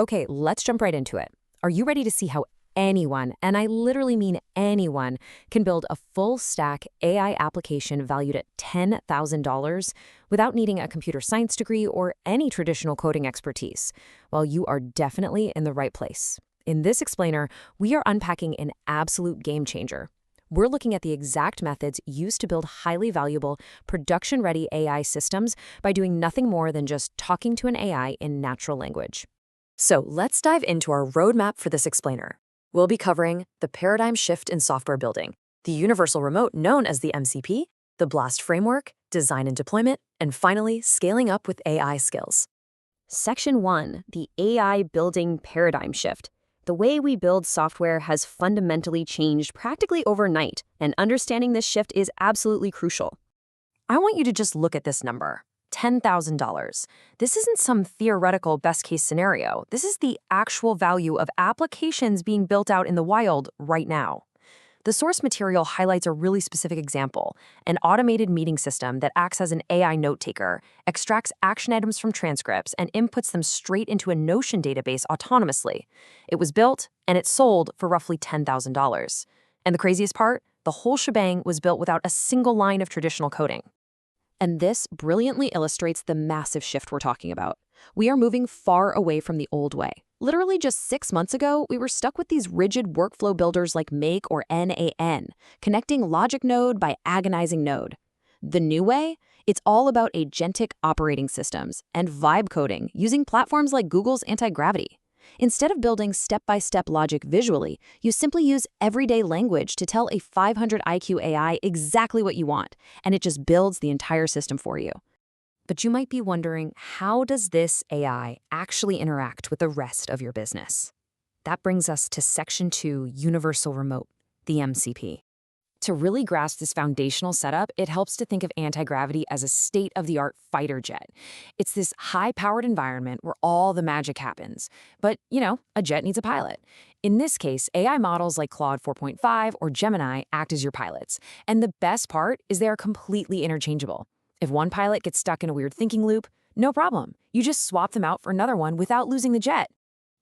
Okay, let's jump right into it. Are you ready to see how anyone, and I literally mean anyone, can build a full stack AI application valued at $10,000 without needing a computer science degree or any traditional coding expertise? Well, you are definitely in the right place. In this explainer, we are unpacking an absolute game changer. We're looking at the exact methods used to build highly valuable, production-ready AI systems by doing nothing more than just talking to an AI in natural language. So let's dive into our roadmap for this explainer. We'll be covering the paradigm shift in software building, the universal remote known as the MCP, the BLAST framework, design and deployment, and finally, scaling up with AI skills. Section 1, the AI building paradigm shift. The way we build software has fundamentally changed practically overnight, and understanding this shift is absolutely crucial. I want you to just look at this number. $10,000. This isn't some theoretical best-case scenario. This is the actual value of applications being built out in the wild right now. The source material highlights a really specific example, an automated meeting system that acts as an AI note-taker, extracts action items from transcripts, and inputs them straight into a Notion database autonomously. It was built, and it sold for roughly $10,000. And the craziest part? The whole shebang was built without a single line of traditional coding. And this brilliantly illustrates the massive shift we're talking about. We are moving far away from the old way. Literally just 6 months ago, we were stuck with these rigid workflow builders like Make or NAN, connecting logic node by agonizing node. The new way? It's all about agentic operating systems and vibe coding using platforms like Google's anti-gravity. Instead of building step-by-step logic visually, you simply use everyday language to tell a 500 IQ AI exactly what you want, and it just builds the entire system for you. But you might be wondering, how does this AI actually interact with the rest of your business? That brings us to Section 2, Universal Remote, the MCP. To really grasp this foundational setup, it helps to think of anti-gravity as a state-of-the-art fighter jet. It's this high-powered environment where all the magic happens. But, a jet needs a pilot. In this case, AI models like Claude 4.5 or Gemini act as your pilots. And the best part is they are completely interchangeable. If one pilot gets stuck in a weird thinking loop, no problem. You just swap them out for another one without losing the jet.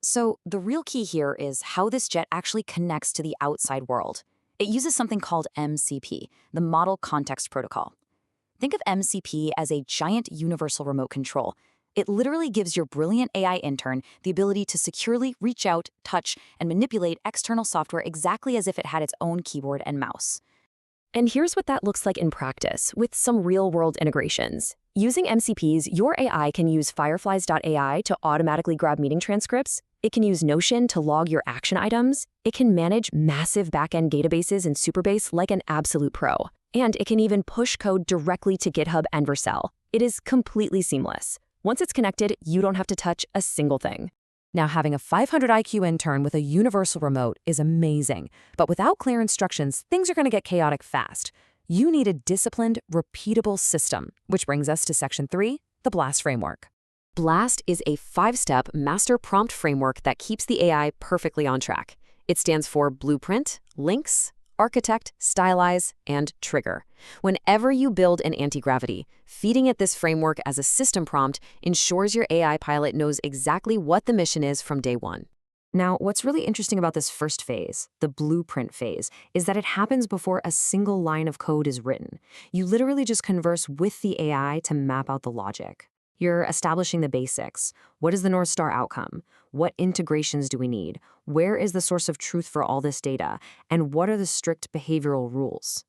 So the real key here is how this jet actually connects to the outside world. It uses something called MCP, the Model Context Protocol. Think of MCP as a giant universal remote control. It literally gives your brilliant AI intern the ability to securely reach out, touch, and manipulate external software exactly as if it had its own keyboard and mouse. And here's what that looks like in practice, with some real-world integrations. Using MCPs, your AI can use Fireflies.ai to automatically grab meeting transcripts. It can use Notion to log your action items. It can manage massive backend databases in Supabase like an absolute pro. And it can even push code directly to GitHub and Vercel. It is completely seamless. Once it's connected, you don't have to touch a single thing. Now, having a 500 IQ intern with a universal remote is amazing, but without clear instructions, things are going to get chaotic fast. You need a disciplined, repeatable system, which brings us to Section 3, the BLAST framework. BLAST is a 5-step master prompt framework that keeps the AI perfectly on track. It stands for Blueprint, Links, Architect, Stylize, and Trigger. Whenever you build an anti-gravity, feeding it this framework as a system prompt ensures your AI pilot knows exactly what the mission is from day one. Now, what's really interesting about this first phase, the blueprint phase, is that it happens before a single line of code is written. You literally just converse with the AI to map out the logic. You're establishing the basics. What is the North Star outcome? What integrations do we need? Where is the source of truth for all this data? And what are the strict behavioral rules?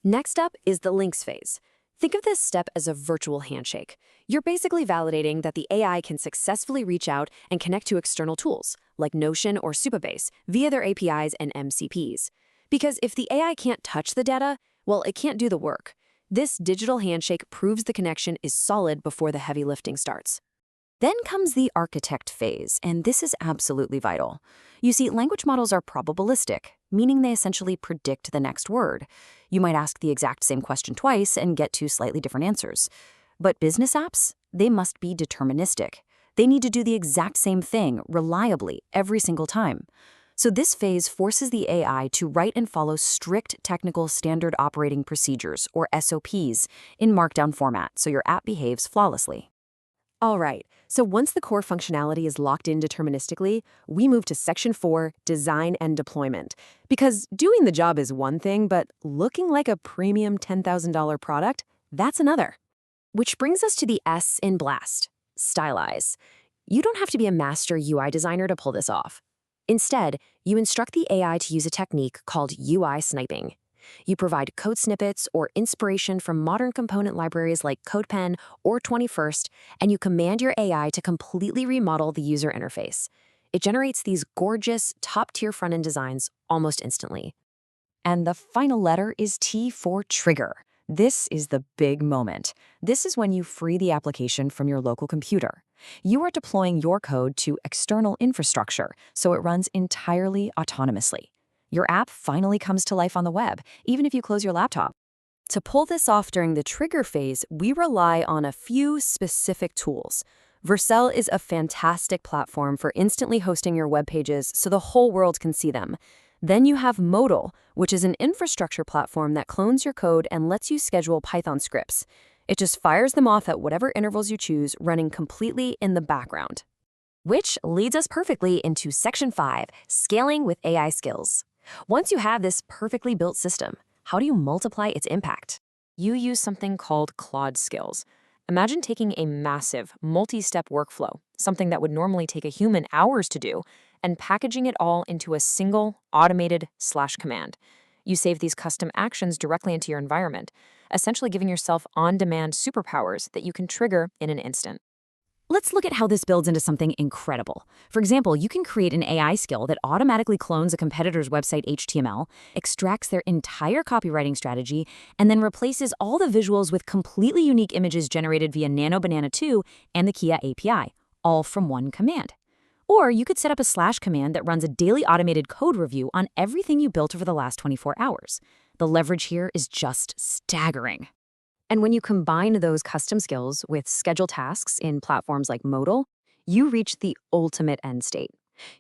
Next up is the links phase. Think of this step as a virtual handshake. You're basically validating that the AI can successfully reach out and connect to external tools, like Notion or Supabase, via their APIs and MCPs. Because if the AI can't touch the data, well, it can't do the work. This digital handshake proves the connection is solid before the heavy lifting starts. Then comes the architect phase, and this is absolutely vital. You see, language models are probabilistic, meaning they essentially predict the next word. You might ask the exact same question twice and get two slightly different answers. But business apps, they must be deterministic. They need to do the exact same thing reliably every single time. So this phase forces the AI to write and follow strict technical standard operating procedures, or SOPs, in Markdown format so your app behaves flawlessly. All right, so once the core functionality is locked in deterministically, we move to Section 4, Design and Deployment. Because doing the job is one thing, but looking like a premium $10,000 product, that's another. Which brings us to the S in Blast, Stylize. You don't have to be a master UI designer to pull this off. Instead, you instruct the AI to use a technique called UI sniping. You provide code snippets or inspiration from modern component libraries like CodePen or 21st, and you command your AI to completely remodel the user interface. It generates these gorgeous, top-tier front-end designs almost instantly. And the final letter is T for trigger. This is the big moment. This is when you free the application from your local computer. You are deploying your code to external infrastructure, so it runs entirely autonomously. Your app finally comes to life on the web, even if you close your laptop. To pull this off during the trigger phase, we rely on a few specific tools. Vercel is a fantastic platform for instantly hosting your web pages so the whole world can see them. Then you have Modal, which is an infrastructure platform that clones your code and lets you schedule Python scripts. It just fires them off at whatever intervals you choose, running completely in the background. Which leads us perfectly into Section 5, Scaling with AI Skills. Once you have this perfectly built system, how do you multiply its impact? You use something called Claude Skills. Imagine taking a massive, multi-step workflow, something that would normally take a human hours to do, and packaging it all into a single automated /command. You save these custom actions directly into your environment, essentially giving yourself on-demand superpowers that you can trigger in an instant. Let's look at how this builds into something incredible. For example, you can create an AI skill that automatically clones a competitor's website HTML, extracts their entire copywriting strategy, and then replaces all the visuals with completely unique images generated via Nano Banana 2 and the Kia API, all from one command. Or you could set up a /command that runs a daily automated code review on everything you built over the last 24 hours. The leverage here is just staggering. And when you combine those custom skills with scheduled tasks in platforms like Modal, you reach the ultimate end state.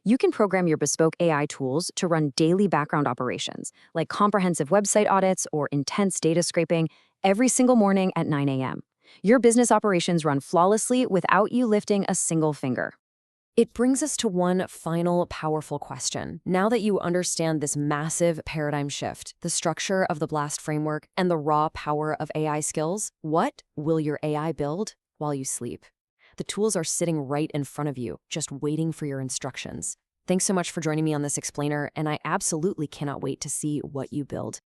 You can program your bespoke AI tools to run daily background operations, like comprehensive website audits or intense data scraping, every single morning at 9 a.m. Your business operations run flawlessly without you lifting a single finger. It brings us to one final powerful question. Now that you understand this massive paradigm shift, the structure of the BLAST framework, and the raw power of AI skills, what will your AI build while you sleep? The tools are sitting right in front of you, just waiting for your instructions. Thanks so much for joining me on this explainer, and I absolutely cannot wait to see what you build.